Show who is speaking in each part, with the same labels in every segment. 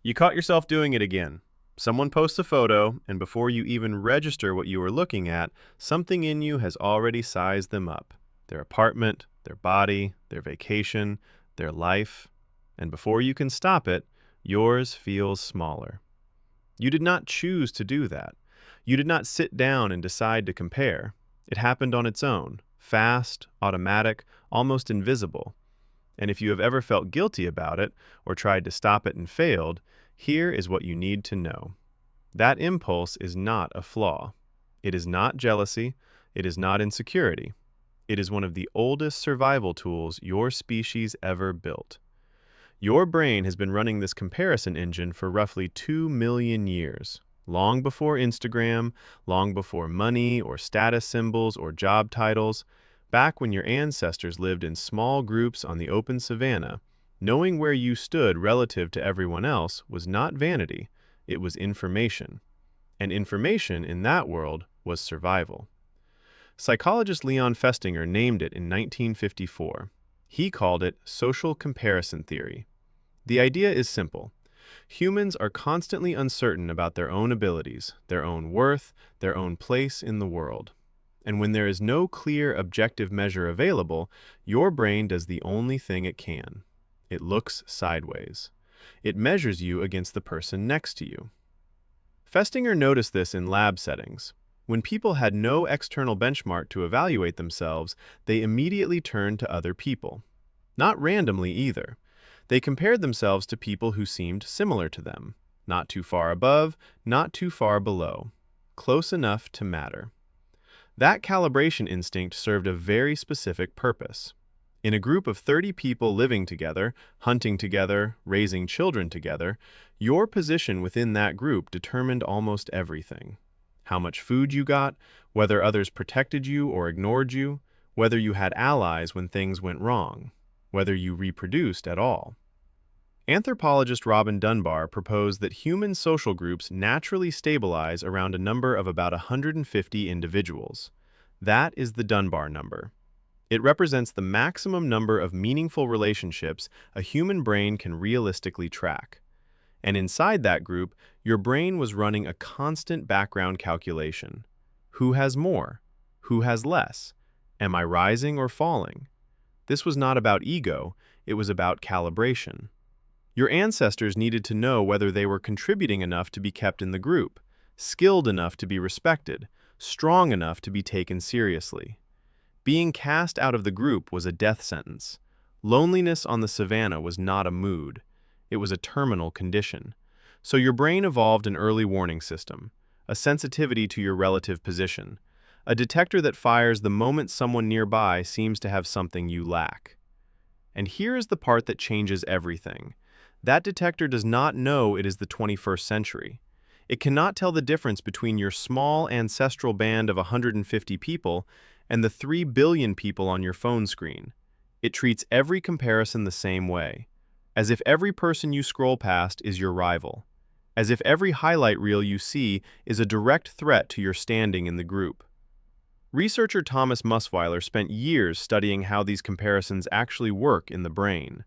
Speaker 1: You caught yourself doing it again. Someone posts a photo, and before you even register what you are looking at, something in you has already sized them up. Their apartment, their body, their vacation, their life. And before you can stop it, yours feels smaller. You did not choose to do that. You did not sit down and decide to compare. It happened on its own, fast, automatic, almost invisible. And if you have ever felt guilty about it, or tried to stop it and failed, here is what you need to know. That impulse is not a flaw. It is not jealousy. It is not insecurity. It is one of the oldest survival tools your species ever built. Your brain has been running this comparison engine for roughly 2 million years, long before Instagram, long before money or status symbols or job titles. Back when your ancestors lived in small groups on the open savanna, knowing where you stood relative to everyone else was not vanity, it was information. And information in that world was survival. Psychologist Leon Festinger named it in 1954. He called it social comparison theory. The idea is simple. Humans are constantly uncertain about their own abilities, their own worth, their own place in the world. And when there is no clear objective measure available, your brain does the only thing it can. It looks sideways. It measures you against the person next to you. Festinger noticed this in lab settings. When people had no external benchmark to evaluate themselves, they immediately turned to other people. Not randomly either. They compared themselves to people who seemed similar to them, not too far above, not too far below, close enough to matter. That calibration instinct served a very specific purpose. In a group of 30 people living together, hunting together, raising children together, your position within that group determined almost everything. How much food you got, whether others protected you or ignored you, whether you had allies when things went wrong, whether you reproduced at all. Anthropologist Robin Dunbar proposed that human social groups naturally stabilize around a number of about 150 individuals. That is the Dunbar number. It represents the maximum number of meaningful relationships a human brain can realistically track. And inside that group, your brain was running a constant background calculation. Who has more? Who has less? Am I rising or falling? This was not about ego, it was about calibration. Your ancestors needed to know whether they were contributing enough to be kept in the group, skilled enough to be respected, strong enough to be taken seriously. Being cast out of the group was a death sentence. Loneliness on the savannah was not a mood. It was a terminal condition. So your brain evolved an early warning system, a sensitivity to your relative position, a detector that fires the moment someone nearby seems to have something you lack. And here is the part that changes everything. That detector does not know it is the 21st century. It cannot tell the difference between your small ancestral band of 150 people and the 3 billion people on your phone screen. It treats every comparison the same way, as if every person you scroll past is your rival, as if every highlight reel you see is a direct threat to your standing in the group. Researcher Thomas Musweiler spent years studying how these comparisons actually work in the brain.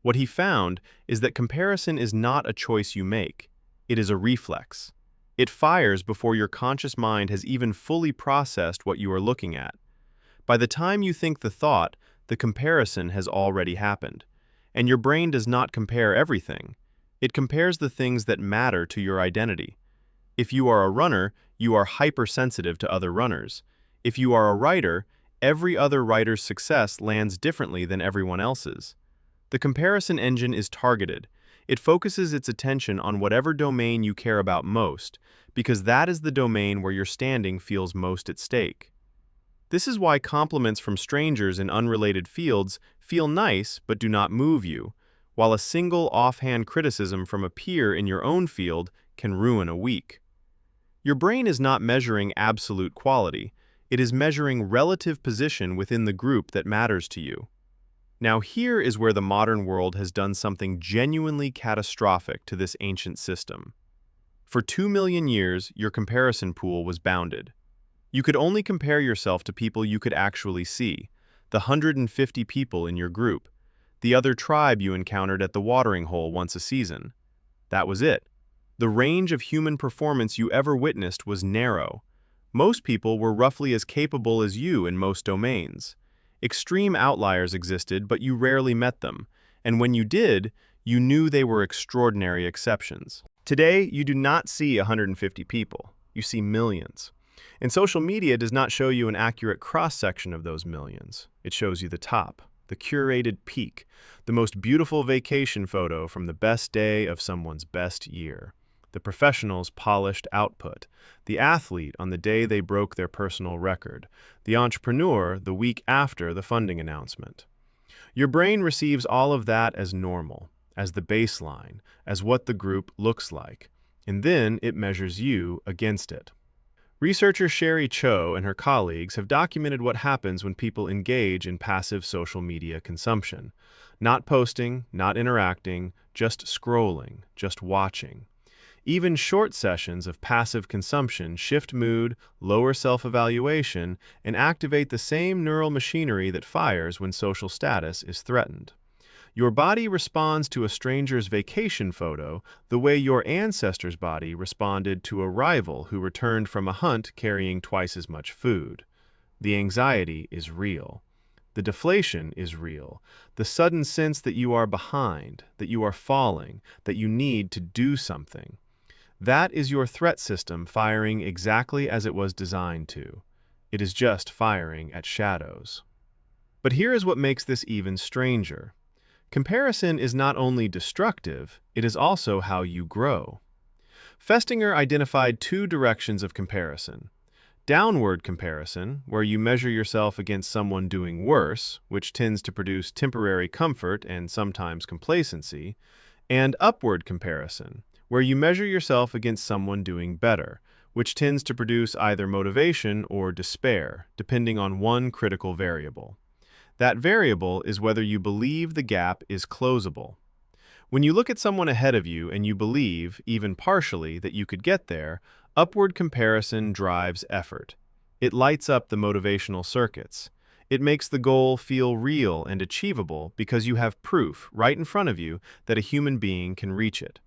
Speaker 1: What he found is that comparison is not a choice you make. It is a reflex. It fires before your conscious mind has even fully processed what you are looking at. By the time you think the thought, the comparison has already happened. And your brain does not compare everything. It compares the things that matter to your identity. If you are a runner, you are hypersensitive to other runners. If you are a writer, every other writer's success lands differently than everyone else's. The comparison engine is targeted. It focuses its attention on whatever domain you care about most, because that is the domain where your standing feels most at stake. This is why compliments from strangers in unrelated fields feel nice but do not move you, while a single offhand criticism from a peer in your own field can ruin a week. Your brain is not measuring absolute quality. It is measuring relative position within the group that matters to you. Now here is where the modern world has done something genuinely catastrophic to this ancient system. For 2 million years, your comparison pool was bounded. You could only compare yourself to people you could actually see, the 150 people in your group, the other tribe you encountered at the watering hole once a season. That was it. The range of human performance you ever witnessed was narrow. Most people were roughly as capable as you in most domains. Extreme outliers existed, but you rarely met them, and when you did, you knew they were extraordinary exceptions. Today, you do not see 150 people. You see millions. And social media does not show you an accurate cross-section of those millions. It shows you the top, the curated peak, the most beautiful vacation photo from the best day of someone's best year, the professional's polished output, the athlete on the day they broke their personal record, the entrepreneur the week after the funding announcement. Your brain receives all of that as normal, as the baseline, as what the group looks like, and then it measures you against it. Researcher Sherry Cho and her colleagues have documented what happens when people engage in passive social media consumption. Not posting, not interacting, just scrolling, just watching. Even short sessions of passive consumption shift mood, lower self-evaluation, and activate the same neural machinery that fires when social status is threatened. Your body responds to a stranger's vacation photo the way your ancestors' body responded to a rival who returned from a hunt carrying twice as much food. The anxiety is real. The deflation is real. The sudden sense that you are behind, that you are falling, that you need to do something. That is your threat system firing exactly as it was designed to. It is just firing at shadows. But here is what makes this even stranger. Comparison is not only destructive, it is also how you grow. Festinger identified two directions of comparison. Downward comparison, where you measure yourself against someone doing worse, which tends to produce temporary comfort and sometimes complacency, and upward comparison, where you measure yourself against someone doing better, which tends to produce either motivation or despair, depending on one critical variable. That variable is whether you believe the gap is closable. When you look at someone ahead of you and you believe, even partially, that you could get there, upward comparison drives effort. It lights up the motivational circuits. It makes the goal feel real and achievable because you have proof right in front of you that a human being can reach it.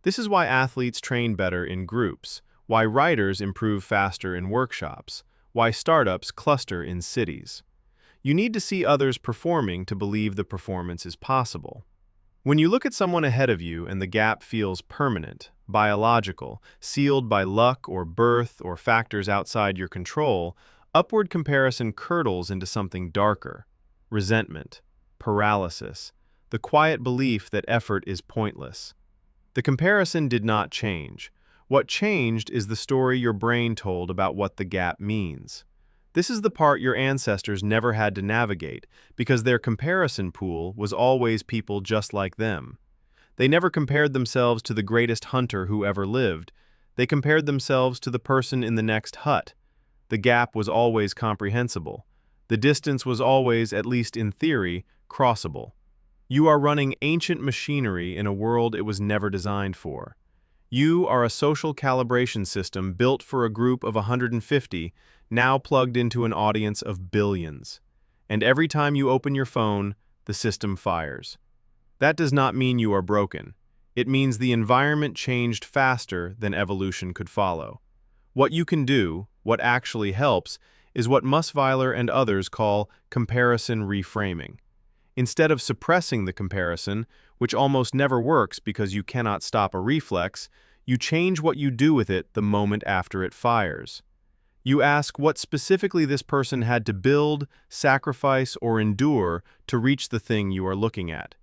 Speaker 1: This is why athletes train better in groups, why writers improve faster in workshops, why startups cluster in cities. You need to see others performing to believe the performance is possible. When you look at someone ahead of you and the gap feels permanent, biological, sealed by luck or birth or factors outside your control, upward comparison curdles into something darker: resentment, paralysis, the quiet belief that effort is pointless. The comparison did not change. What changed is the story your brain told about what the gap means. This is the part your ancestors never had to navigate because their comparison pool was always people just like them. They never compared themselves to the greatest hunter who ever lived. They compared themselves to the person in the next hut. The gap was always comprehensible. The distance was always, at least in theory, crossable. You are running ancient machinery in a world it was never designed for. You are a social calibration system built for a group of 150, now plugged into an audience of billions. And every time you open your phone, the system fires. That does not mean you are broken. It means the environment changed faster than evolution could follow. What you can do, what actually helps, is what Musweiler and others call comparison reframing. Instead of suppressing the comparison, which almost never works because you cannot stop a reflex, you change what you do with it the moment after it fires. You ask what specifically this person had to build, sacrifice, or endure to reach the thing you are looking at.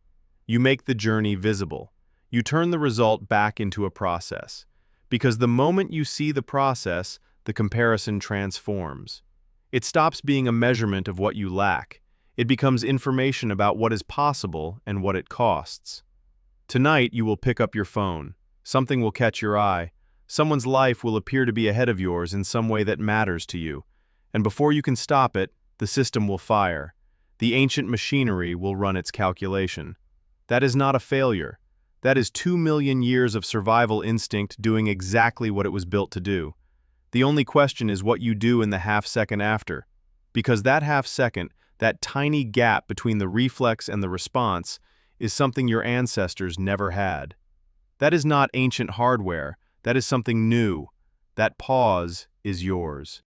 Speaker 1: You make the journey visible. You turn the result back into a process. Because the moment you see the process, the comparison transforms. It stops being a measurement of what you lack. It becomes information about what is possible and what it costs. Tonight, you will pick up your phone. Something will catch your eye. Someone's life will appear to be ahead of yours in some way that matters to you. And before you can stop it, the system will fire. The ancient machinery will run its calculation. That is not a failure. That is 2 million years of survival instinct doing exactly what it was built to do. The only question is what you do in the half second after. Because that half second, that tiny gap between the reflex and the response, is something your ancestors never had. That is not ancient hardware. That is something new. That pause is yours.